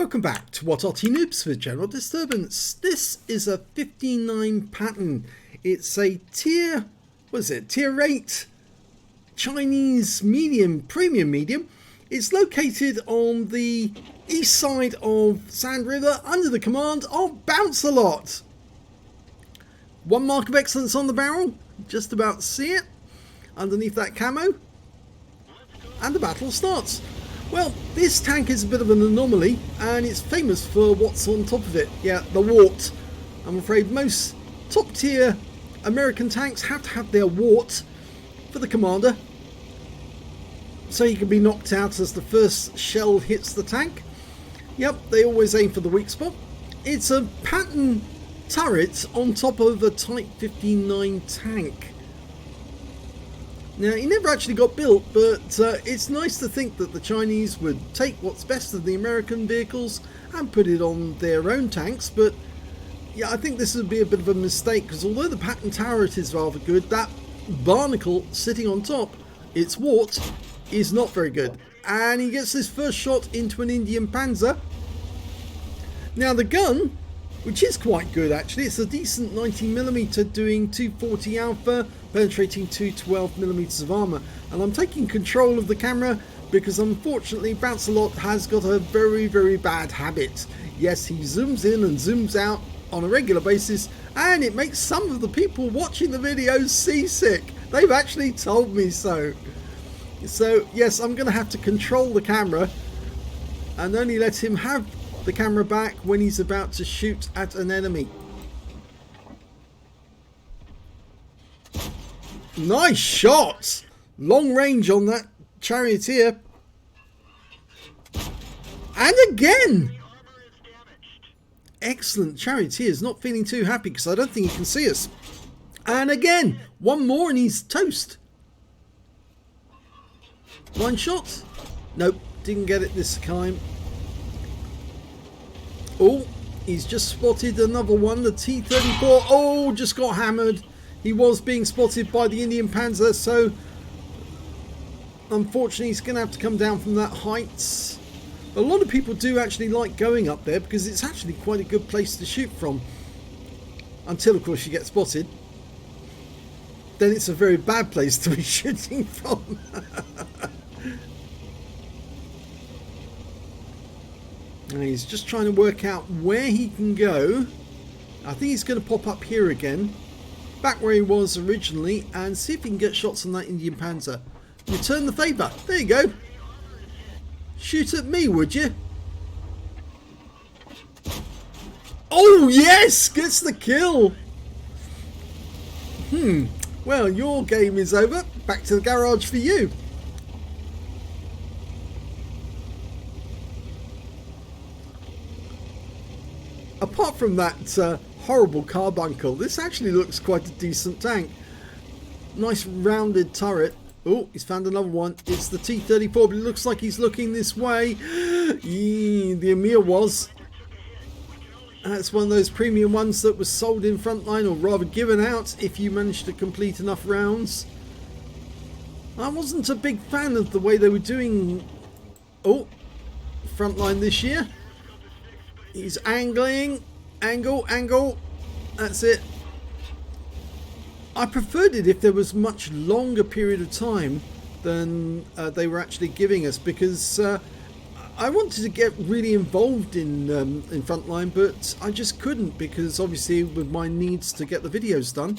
Welcome back to What Arty Noobs for General Disturbance. This is a 59 pattern. It's a tier 8 Chinese medium, premium medium. It's located on the east side of Sand River under the command of Bounce a Lot. One mark of excellence on the barrel, just about see it underneath that camo, and the battle starts. Well, this tank is a bit of an anomaly, and it's famous for what's on top of it. Yeah, the wart. I'm afraid most top tier American tanks have to have their wart for the commander, so he can be knocked out as the first shell hits the tank. Yep, they always aim for the weak spot. It's a pattern turret on top of a Type 59 tank. Now, he never actually got built, but it's nice to think that the Chinese would take what's best of the American vehicles and put it on their own tanks. But yeah, I think this would be a bit of a mistake, because although the pattern turret is rather good, that barnacle sitting on top, its wart, is not very good. And he gets his first shot into an Indian Panzer. Now the gun, which is quite good actually, it's a decent 90mm doing 240 alpha, penetrating 212mm of armour. And I'm taking control of the camera because unfortunately Bounce a Lot has got a very, very bad habit. Yes, he zooms in and zooms out on a regular basis, and it makes some of the people watching the videos seasick. They've actually told me so. So yes, I'm going to have to control the camera and only let him have the camera back when he's about to shoot at an enemy. Nice shot! Long range on that charioteer. And again! Excellent. Charioteer's not feeling too happy because I don't think he can see us. And again, one more and he's toast. One shot. Nope, didn't get it this time. Oh, he's just spotted another one, the T-34. Oh, just got hammered. He was being spotted by the Indian Panzer, so unfortunately he's going to have to come down from that height. A lot of people do actually like going up there because it's actually quite a good place to shoot from. Until, of course, you get spotted. Then it's a very bad place to be shooting from. And he's just trying to work out where he can go. I think he's going to pop up here again, back where he was originally, and see if he can get shots on that Indian Panzer. Return the favour. There you go. Shoot at me, would you? Oh yes, gets the kill. Well, your game is over. Back to the garage for you. Apart from that horrible carbuncle, this actually looks quite a decent tank. Nice rounded turret. Oh, he's found another one. It's the T-34, but it looks like he's looking this way. The Emir was. That's one of those premium ones that was sold in Frontline, or rather given out if you managed to complete enough rounds. I wasn't a big fan of the way they were doing Frontline this year. He's angling. Angle. That's it. I preferred it if there was much longer period of time than they were actually giving us, because I wanted to get really involved in Frontline, but I just couldn't, because obviously with my needs to get the videos done,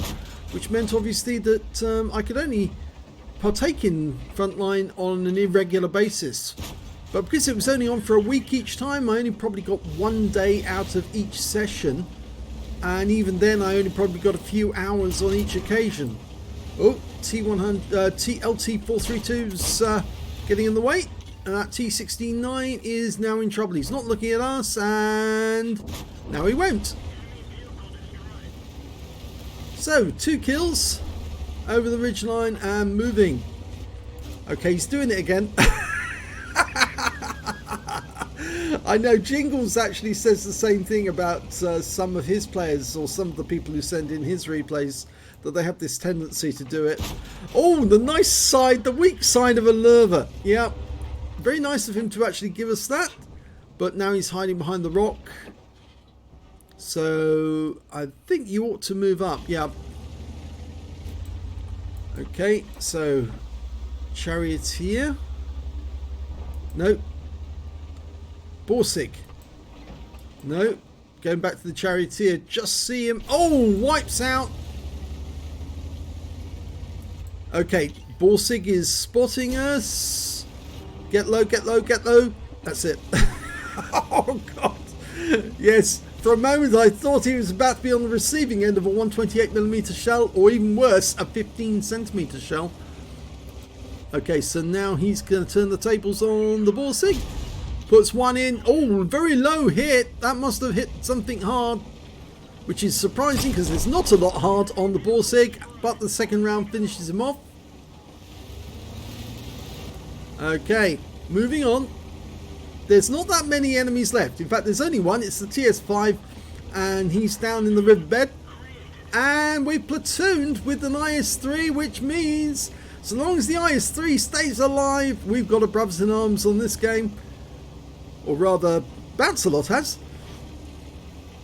which meant obviously that I could only partake in Frontline on an irregular basis. But because it was only on for a week each time, I only probably got one day out of each session. And even then, I only probably got a few hours on each occasion. Oh, LT432's getting in the way. And that T69 is now in trouble. He's not looking at us, and now he won't. So, 2 kills over the ridgeline and moving. Okay, he's doing it again. I know Jingles actually says the same thing about some of his players, or some of the people who send in his replays, that they have this tendency to do it. Oh, the nice side, the weak side of a Lurva. Yeah, very nice of him to actually give us that. but now he's hiding behind the rock. So I think you ought to move up. Yeah. Okay, so Charioteer. No. Borsig. No. Going back to the Charioteer. Just see him. Oh, wipes out. Okay, Borsig is spotting us. Get low, get low, get low. That's it. Oh, God. Yes. For a moment, I thought he was about to be on the receiving end of a 128mm shell, or even worse, a 15cm shell. Okay, so now he's going to turn the tables on the Borsig. Puts one in. Oh, very low hit. That must have hit something hard, which is surprising because there's not a lot hard on the Borsig, but the second round finishes him off. Okay, moving on. There's not that many enemies left. In fact, there's only one. It's the TS5, and he's down in the riverbed. And we've platooned with an IS-3, which means so long as the IS-3 stays alive, we've got a brothers in arms on this game. Or rather, Bounce-A-Lot has.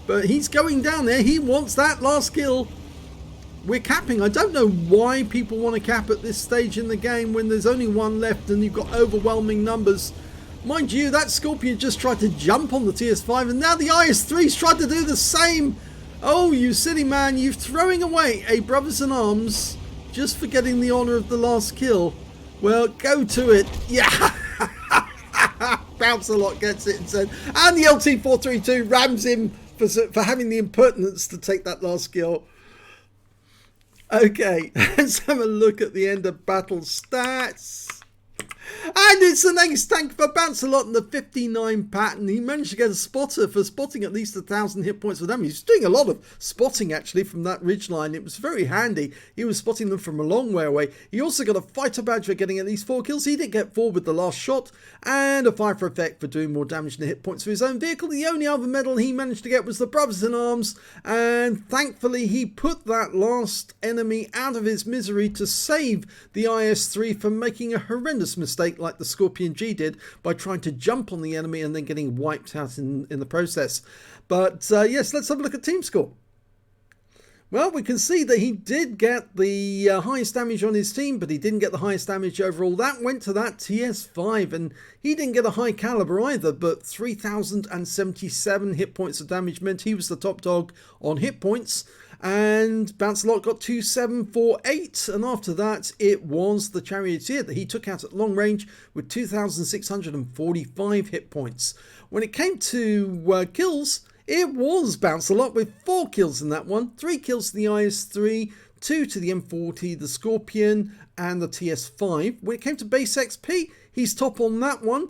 But he's going down there. He wants that last kill. We're capping. I don't know why people want to cap at this stage in the game when there's only one left and you've got overwhelming numbers. Mind you, that Scorpion just tried to jump on the TS5 and now the IS-3's tried to do the same. Oh, you silly man, you're throwing away a brothers in arms just for getting the honour of the last kill. Well, go to it. Yeah. Bounce-A-Lot gets it instead. And the LT-432 rams him for having the impertinence to take that last kill. Okay, let's have a look at the end of battle stats. And it's an ace tank for Bounce-A-Lot in the 59 pattern. He managed to get a spotter for spotting at least 1,000 hit points of damage. He's doing a lot of spotting actually from that ridgeline. It was very handy. He was spotting them from a long way away. He also got a fighter badge for getting at least 4 kills. He did get 4 with the last shot, and a fire for effect for doing more damage than hit points for his own vehicle. The only other medal he managed to get was the brothers in arms, and thankfully he put that last enemy out of his misery to save the IS-3 from making a horrendous mistake like the Scorpion G did by trying to jump on the enemy and then getting wiped out in the process. But yes, let's have a look at team score. Well, we can see that he did get the highest damage on his team, but he didn't get the highest damage overall. That went to that TS5, and he didn't get a high caliber either, but 3,077 hit points of damage meant he was the top dog on hit points. And Bounce-A-Lot got 2,748, and after that it was the Charioteer that he took out at long range with 2,645 hit points. When it came to kills, it was Bounce-A-Lot with 4 kills in that one. 3 kills to the IS-3, 2 to the M40, the Scorpion and the TS5. When it came to base XP, he's top on that one.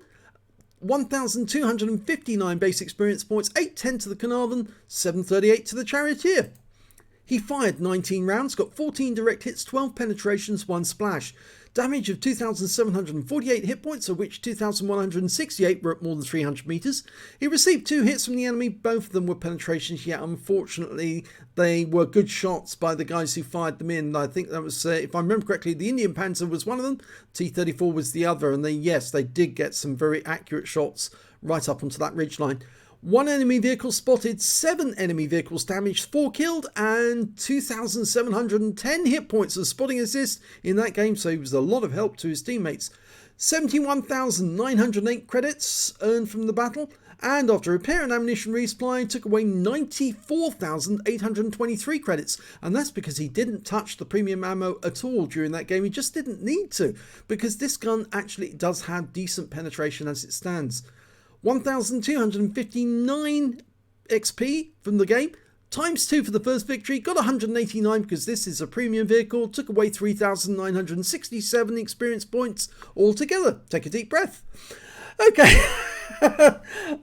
1,259 base experience points, 810 to the Carnarvon, 738 to the Charioteer. He fired 19 rounds, got 14 direct hits, 12 penetrations, 1 splash. Damage of 2,748 hit points, of which 2,168 were at more than 300 meters. He received 2 hits from the enemy, both of them were penetrations, yet unfortunately they were good shots by the guys who fired them in. I think that was, if I remember correctly, the Indian Panzer was one of them, T-34 was the other, and yes, they did get some very accurate shots right up onto that ridgeline. 1 enemy vehicle spotted, 7 enemy vehicles damaged, 4 killed, and 2,710 hit points of spotting assist in that game, so he was a lot of help to his teammates. 71,908 credits earned from the battle, and after repair and ammunition resupply, took away 94,823 credits, and that's because he didn't touch the premium ammo at all during that game. He just didn't need to, because this gun actually does have decent penetration as it stands. 1,259 XP from the game, times 2 for the first victory, got 189 because this is a premium vehicle, took away 3,967 experience points altogether. Take a deep breath. Okay,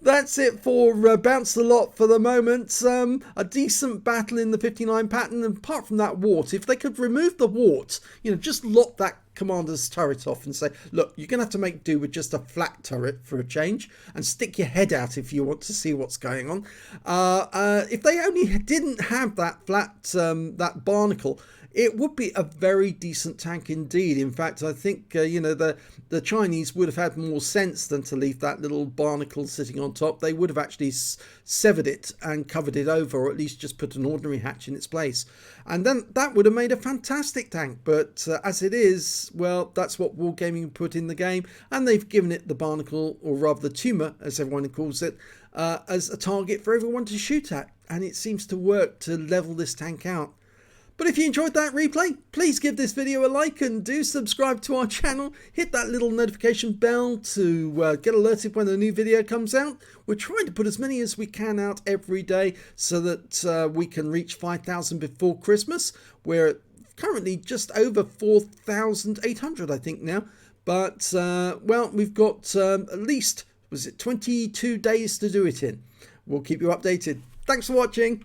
that's it for Bounce-A-Lot for the moment. A decent battle in the 59 pattern, and apart from that wart, if they could remove the wart, you know, just lock that commander's turret off and say, look, you're going to have to make do with just a flat turret for a change, and stick your head out if you want to see what's going on. If they only didn't have that flat, that barnacle, it would be a very decent tank indeed. In fact, I think the Chinese would have had more sense than to leave that little barnacle sitting on top. They would have actually severed it and covered it over, or at least just put an ordinary hatch in its place, and then that would have made a fantastic tank. But as it is, well, that's what Wargaming put in the game, and they've given it the barnacle, or rather the tumour as everyone calls it, as a target for everyone to shoot at, and it seems to work to level this tank out. But if you enjoyed that replay, please give this video a like and do subscribe to our channel. Hit that little notification bell to get alerted when a new video comes out. We're trying to put as many as we can out every day so that we can reach 5,000 before Christmas. We're currently just over 4,800, I think, now. But, well, we've got at least, was it 22 days to do it in. We'll keep you updated. Thanks for watching.